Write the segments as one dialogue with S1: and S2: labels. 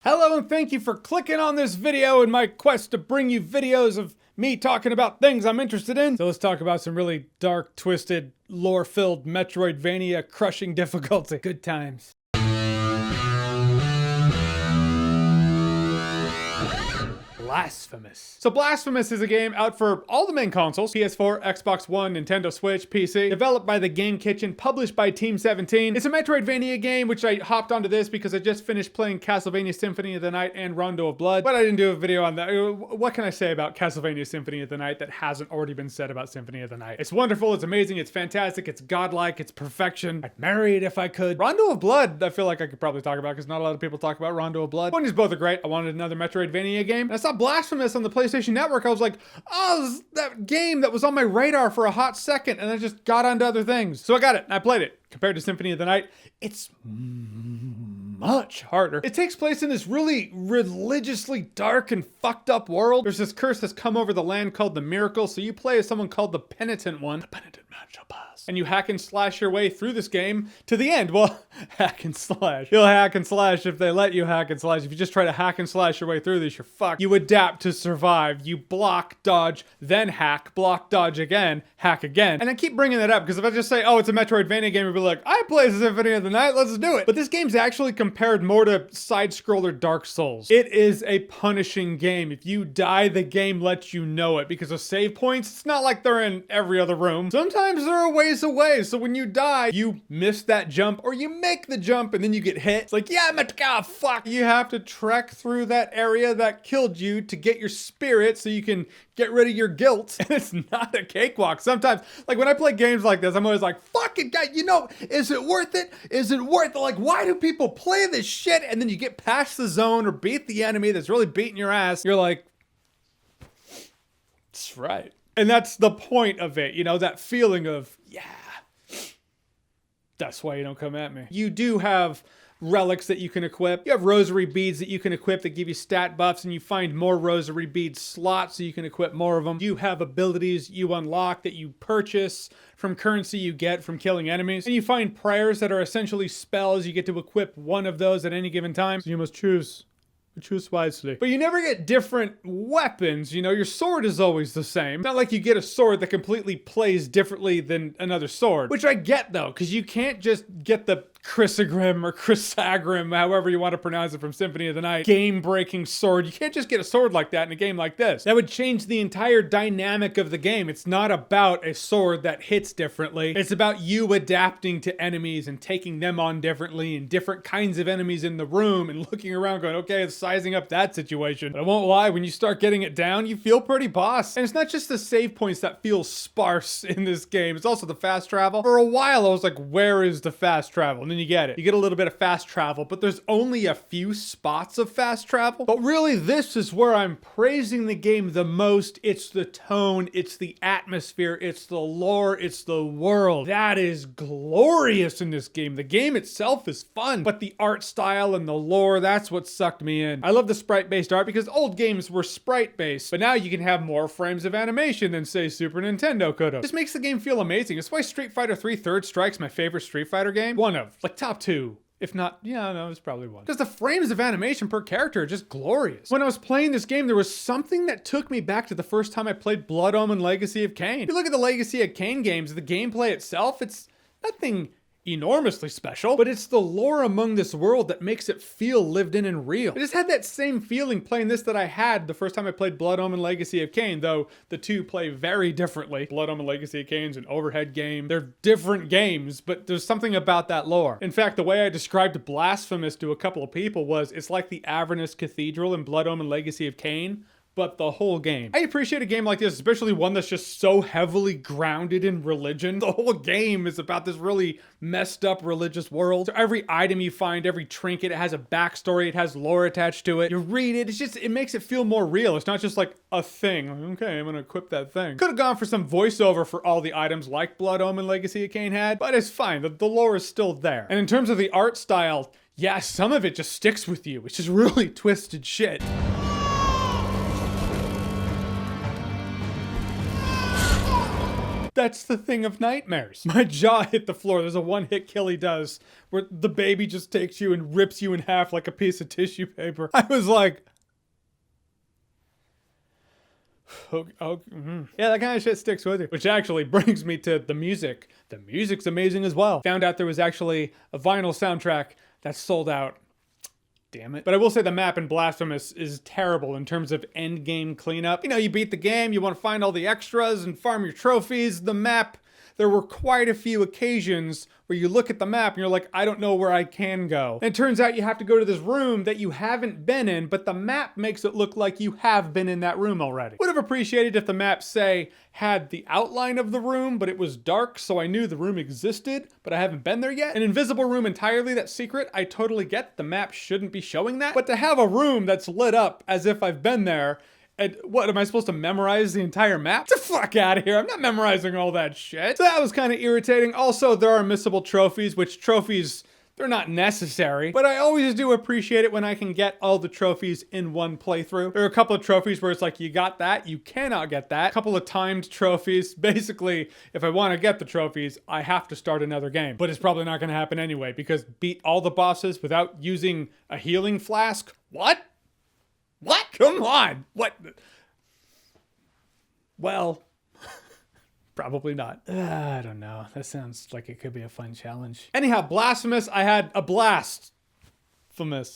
S1: Hello and thank you for clicking on this video in my quest to bring you videos of me talking about things I'm interested in. So let's talk about some really dark, twisted, lore-filled Metroidvania crushing difficulty. Good times. Blasphemous. So Blasphemous is a game out for all the main consoles, PS4, Xbox One, Nintendo Switch, PC, developed by the Game Kitchen, published by Team 17. It's a Metroidvania game, which I hopped onto this because I just finished playing Castlevania Symphony of the Night and Rondo of Blood, but I didn't do a video on that. What can I say about Castlevania Symphony of the Night that hasn't already been said about Symphony of the Night? It's wonderful, it's amazing, it's fantastic, it's godlike, it's perfection. I'd marry it if I could. Rondo of Blood, I feel like I could probably talk about because not a lot of people talk about Rondo of Blood. One is both are great. I wanted another Metroidvania game. And I saw Blasphemous on the PlayStation Network. I was like, oh, this is that game that was on my radar for a hot second, and I just got onto other things. So I got it, and I played it. Compared to Symphony of the Night, it's much harder. It takes place in this really religiously dark and fucked up world. There's this curse that's come over the land called the Miracle, so you play as someone called the Penitent One. The Penitent Man shall pass. And you hack and slash your way through this game to the end. Well, hack and slash. You'll hack and slash if they let you hack and slash. If you just try to hack and slash your way through this, you're fucked. You adapt to survive. You block, dodge, then hack, block, dodge again, hack again. And I keep bringing that up because if I just say, oh, it's a Metroidvania game, it'd be like, I play Symphony of the Night, let's do it. But this game's actually compared more to side-scroller Dark Souls. It is a punishing game. If you die, the game lets you know it because of save points. It's not like they're in every other room. Sometimes they're a ways away, so when you die, you miss that jump or you make the jump and then you get hit. It's like, yeah, fuck. You have to trek through that area that killed you to get your spirit so you can get rid of your guilt. And it's not a cakewalk. Sometimes, like when I play games like this, I'm always like, fuck it, guy, you know, is it worth it? Is it worth it? Like, why do people play this shit? And then you get past the zone or beat the enemy that's really beating your ass. You're like, that's right. And that's the point of it, you know, that feeling of, yeah, that's why you don't come at me. You do have relics that you can equip. You have rosary beads that you can equip that give you stat buffs, and you find more rosary bead slots so you can equip more of them. You have abilities you unlock that you purchase from currency you get from killing enemies. And you find prayers that are essentially spells. You get to equip one of those at any given time. So you must choose. Choose wisely. But you never get different weapons, you know, your sword is always the same. It's not like you get a sword that completely plays differently than another sword. Which I get though, because you can't just get the Chrysogrim or Chrysagrim, however you want to pronounce it, from Symphony of the Night, game-breaking sword. You can't just get a sword like that in a game like this. That would change the entire dynamic of the game. It's not about a sword that hits differently. It's about you adapting to enemies and taking them on differently and different kinds of enemies in the room and looking around going, okay, it's sizing up that situation. But I won't lie, when you start getting it down, you feel pretty boss. And it's not just the save points that feel sparse in this game. It's also the fast travel. For a while, I was like, where is the fast travel? And then you get it. You get a little bit of fast travel, but there's only a few spots of fast travel. But really, this is where I'm praising the game the most. It's the tone, it's the atmosphere, it's the lore, it's the world. That is glorious in this game. The game itself is fun, but the art style and the lore, that's what sucked me in. I love the sprite-based art because old games were sprite-based, but now you can have more frames of animation than, say, Super Nintendo could have. This makes the game feel amazing. It's why Street Fighter 3 Third Strike's my favorite Street Fighter game. One of, like, top two. If not, yeah, no, it's probably one. Because the frames of animation per character are just glorious. When I was playing this game, there was something that took me back to the first time I played Blood Omen Legacy of Kain. If you look at the Legacy of Kain games, the gameplay itself, it's nothing enormously special, but it's the lore among this world that makes it feel lived in and real. I just had that same feeling playing this that I had the first time I played Blood Omen Legacy of Kain, though the two play very differently. Blood Omen Legacy of Kain's an overhead game. They're different games, but there's something about that lore. In fact, the way I described Blasphemous to a couple of people was, it's like the Avernus Cathedral in Blood Omen Legacy of Kain, but the whole game. I appreciate a game like this, especially one that's just so heavily grounded in religion. The whole game is about this really messed up religious world. So every item you find, every trinket, it has a backstory, it has lore attached to it. You read it, it makes it feel more real. It's not just like a thing. Okay, I'm gonna equip that thing. Could have gone for some voiceover for all the items like Blood Omen Legacy of Kain had, but it's fine. The lore is still there. And in terms of the art style, yeah, some of it just sticks with you. It's just really twisted shit. That's the thing of nightmares. My jaw hit the floor. There's a one-hit kill he does where the baby just takes you and rips you in half like a piece of tissue paper. I was like, yeah, that kind of shit sticks with you. Which actually brings me to the music. The music's amazing as well. Found out there was actually a vinyl soundtrack that sold out. Damn it. But I will say the map in Blasphemous is terrible in terms of end game cleanup. You know, you beat the game, you want to find all the extras and farm your trophies. The map, there were quite a few occasions where you look at the map and you're like, I don't know where I can go. And it turns out you have to go to this room that you haven't been in, but the map makes it look like you have been in that room already. Would have appreciated if the map, say, had the outline of the room, but it was dark, so I knew the room existed, but I haven't been there yet. An invisible room entirely that's secret, I totally get. The map shouldn't be showing that. But to have a room that's lit up as if I've been there, and what, am I supposed to memorize the entire map? Get the fuck out of here. I'm not memorizing all that shit. So that was kind of irritating. Also, there are missable trophies, which trophies, they're not necessary, but I always do appreciate it when I can get all the trophies in one playthrough. There are a couple of trophies where it's like, you got that, you cannot get that. A couple of timed trophies. Basically, if I want to get the trophies, I have to start another game. But it's probably not going to happen anyway, because beat all the bosses without using a healing flask? What? What? Come on. What? Well, probably not. I don't know. That sounds like it could be a fun challenge. Anyhow, Blasphemous, I had a blast.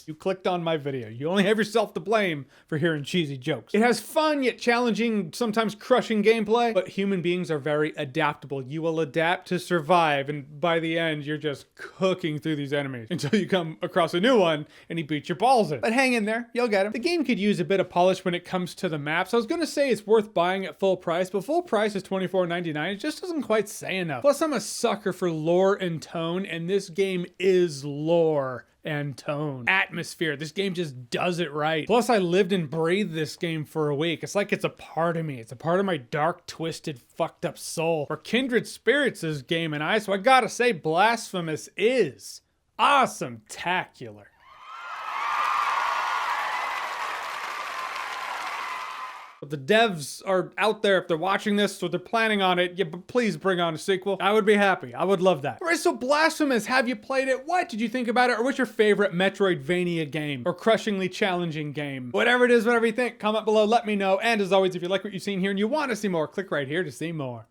S1: You clicked on my video. You only have yourself to blame for hearing cheesy jokes. It has fun yet challenging, sometimes crushing gameplay, but human beings are very adaptable. You will adapt to survive, and by the end, you're just cooking through these enemies until you come across a new one and he beats your balls in. But hang in there, you'll get him. The game could use a bit of polish when it comes to the maps. I was gonna say it's worth buying at full price, but full price is $24.99. It just doesn't quite say enough. Plus, I'm a sucker for lore and tone, and this game is lore and tone. Atmosphere. This game just does it right. Plus, I lived and breathed this game for a week. It's like it's a part of me. It's a part of my dark, twisted, fucked up soul. We're kindred spirits, this game and I, so I gotta say, Blasphemous is awesome-tacular. But the devs are out there if they're watching this, so they're planning on it. Yeah, but please bring on a sequel. I would be happy. I would love that. All right, so Blasphemous, have you played it? What did you think about it? Or what's your favorite Metroidvania game or crushingly challenging game? Whatever it is, whatever you think, comment below, let me know. And as always, if you like what you've seen here and you want to see more, click right here to see more.